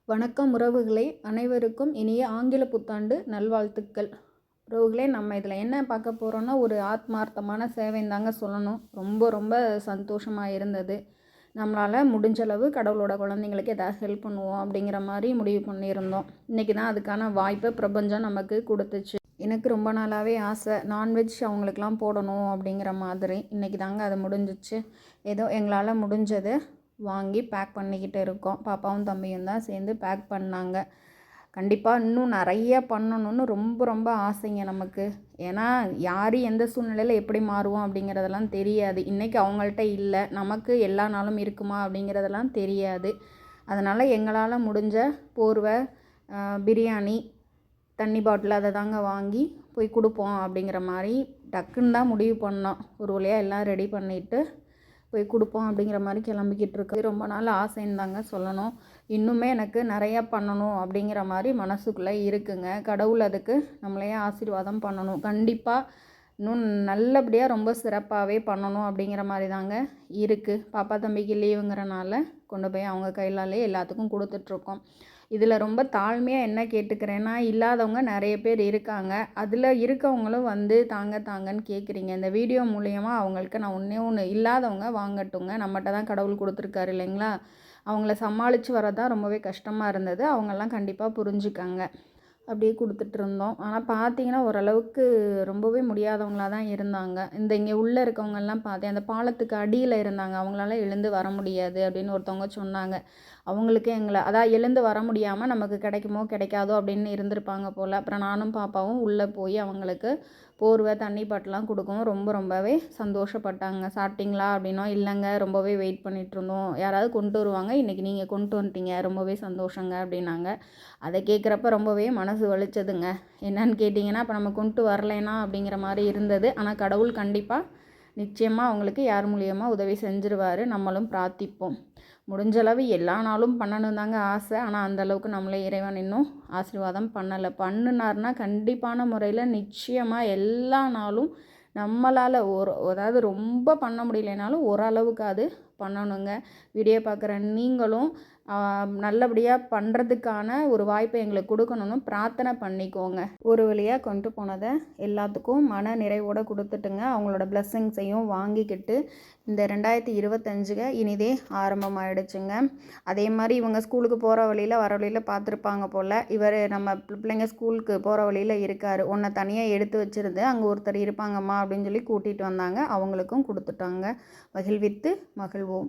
வணக்கம் உறவுகளே, அனைவருக்கும் இனிய ஆங்கில புத்தாண்டு நல்வாழ்த்துக்கள். உறவுகளே, நம்ம இதில் என்ன பார்க்க போகிறோன்னா, ஒரு ஆத்மார்த்தமான சேவைன்னு தாங்க சொல்லணும். ரொம்ப ரொம்ப சந்தோஷமாக இருந்தது. நம்மளால் முடிஞ்சளவு கடவுளோட குழந்தைங்களுக்கு எதாவது ஹெல்ப் பண்ணுவோம் அப்படிங்கிற மாதிரி முடிவு பண்ணியிருந்தோம். இன்றைக்கி தான் அதுக்கான வாய்ப்பை பிரபஞ்சம் நமக்கு கொடுத்துச்சு. எனக்கு ரொம்ப நாளாகவே ஆசை, நான்வெஜ் அவங்களுக்கெலாம் போடணும் அப்படிங்கிற மாதிரி. இன்றைக்கி தாங்க அது முடிஞ்சிச்சு. ஏதோ எங்களால் முடிஞ்சது வாங்கி பேக் பண்ணிக்கிட்டு இருக்கோம். பாப்பாவும் தம்பியும் தான் சேர்ந்து பேக் பண்ணாங்க. கண்டிப்பாக இன்னும் நிறைய பண்ணணும்னு ரொம்ப ரொம்ப ஆசைங்க நமக்கு. ஏன்னா யார் எந்த சூழ்நிலையில் எப்படி மாறுவோம் அப்படிங்கிறதெல்லாம் தெரியாது. இன்றைக்கி அவங்கள்ட்ட இல்லை, நமக்கு எல்லா நாளும் இருக்குமா அப்படிங்கிறதெல்லாம் தெரியாது. அதனால் எங்களால் முடிஞ்ச போர்வை, பிரியாணி, தண்ணி பாட்டில் அதை தாங்க வாங்கி போய் கொடுப்போம் அப்படிங்கிற மாதிரி டக்குன்னு தான் முடிவு பண்ணோம். ஒரு வழியாக எல்லாம் ரெடி பண்ணிவிட்டு போய் கொடுப்போம் அப்படிங்கிற மாதிரி கிளம்பிக்கிட்டு இருக்கு. ரொம்ப நாள் ஆசைன்னு தாங்க சொல்லணும். இன்னுமே எனக்கு நிறையா பண்ணணும் அப்படிங்கிற மாதிரி மனசுக்குள்ளே இருக்குங்க. கடவுள் அதுக்கு நம்மளையே ஆசீர்வாதம் பண்ணணும். கண்டிப்பாக இன்னும் நல்லபடியாக ரொம்ப சிறப்பாகவே பண்ணணும் அப்படிங்கிற மாதிரி தாங்க இருக்குது. பாப்பா தம்பிக்கு லீவுங்கிறனால கொண்டு போய் அவங்க கையிலாலே எல்லாத்துக்கும் கொடுத்துட்ருக்கோம். இதில் ரொம்ப தாழ்மையாக என்ன கேட்டுக்கிறேன்னா, இல்லாதவங்க நிறைய பேர் இருக்காங்க. அதில் இருக்கவங்களும் வந்து தாங்கன்னு கேட்குறீங்க. இந்த வீடியோ மூலயமா அவங்களுக்கு நான் ஒன்று இல்லாதவங்க வாங்கட்டுங்க. நம்மகிட்ட தான் கடவுள் கொடுத்துருக்காரு இல்லைங்களா? அவங்கள சமாளித்து வரதான் ரொம்பவே கஷ்டமாக இருந்தது. அவங்கெல்லாம் கண்டிப்பாக புரிஞ்சுக்காங்க. அப்படியே கொடுத்துட்ருந்தோம். ஆனால் பார்த்தீங்கன்னா ஓரளவுக்கு ரொம்பவே முடியாதவங்களாக தான் இருந்தாங்க. இங்கே உள்ளே இருக்கவங்கெல்லாம் பார்த்தேன், அந்த பாலத்துக்கு அடியில் இருந்தாங்க. அவங்களால எழுந்து வர முடியாது அப்படின்னு ஒருத்தவங்க சொன்னாங்க. அவங்களுக்கு அதான் எழுந்து வர முடியாமல் நமக்கு கிடைக்குமோ கிடைக்காதோ அப்படின்னு இருந்திருப்பாங்க போல். அப்புறம் நானும் பாப்பாவும் உள்ளே போய் அவங்களுக்கு போர்வை, தண்ணி பாட்டெலாம் கொடுக்கவும் ரொம்பவே சந்தோஷப்பட்டாங்க. சாப்பிட்டிங்களா அப்படின்னா, இல்லைங்க ரொம்பவே வெயிட் பண்ணிகிட்ருந்தோம், யாராவது கொண்டு வருவாங்க, இன்றைக்கி நீங்கள் கொண்டு வந்துட்டீங்க, ரொம்பவே சந்தோஷங்க அப்படின்னாங்க. அதை கேட்குறப்ப ரொம்பவே மனசு வலிச்சதுங்க. என்னன்னு கேட்டிங்கன்னா, இப்போ நம்ம கொண்டு வரலைனா அப்படிங்கிற மாதிரி இருந்தது. ஆனால் கடவுள் கண்டிப்பாக நிச்சயமாக அவங்களுக்கு யார் மூலியமாக உதவி செஞ்சிருவார். நம்மளும் பிரார்த்திப்போம். முடிஞ்சளவு எல்லா நாளும் பண்ணணும் தாங்க ஆசை. ஆனால் அந்தளவுக்கு நம்மளே இறைவன் இன்னும் ஆசீர்வாதம் பண்ணலை. பண்ணினார்னா கண்டிப்பான முறையில் நிச்சயமாக எல்லா நாளும் நம்மளால் அதாவது ரொம்ப பண்ண முடியலைனாலும் ஓரளவுக்கு அது பண்ணணுங்க. வீடியோ பார்க்குற நீங்களும் நல்லபடியாக பண்ணுறதுக்கான ஒரு வாய்ப்பை எங்களுக்கு கொடுக்கணும்னு பிரார்த்தனை பண்ணிக்கோங்க. ஒரு வழியாக கொண்டு போனதை எல்லாத்துக்கும் மன நிறைவோடு கொடுத்துட்டுங்க, அவங்களோட பிளெஸ்ஸிங்ஸையும் வாங்கிக்கிட்டு இந்த 2025 இனிதே ஆரம்பமாயிடுச்சுங்க. அதே மாதிரி இவங்க ஸ்கூலுக்கு போகிற வழியில் வர வழியில் பார்த்துருப்பாங்க போல். இவர் நம்ம பிள்ளைங்க ஸ்கூலுக்கு போகிற வழியில் இருக்கார். ஒன்றை தனியாக எடுத்து வச்சுருந்து அங்கே ஒருத்தர் இருப்பாங்கம்மா அப்படின்னு சொல்லி கூட்டிகிட்டு வந்தாங்க. அவங்களுக்கும் கொடுத்துட்டாங்க. மகிழ்வித்து மகிழ்வோம்.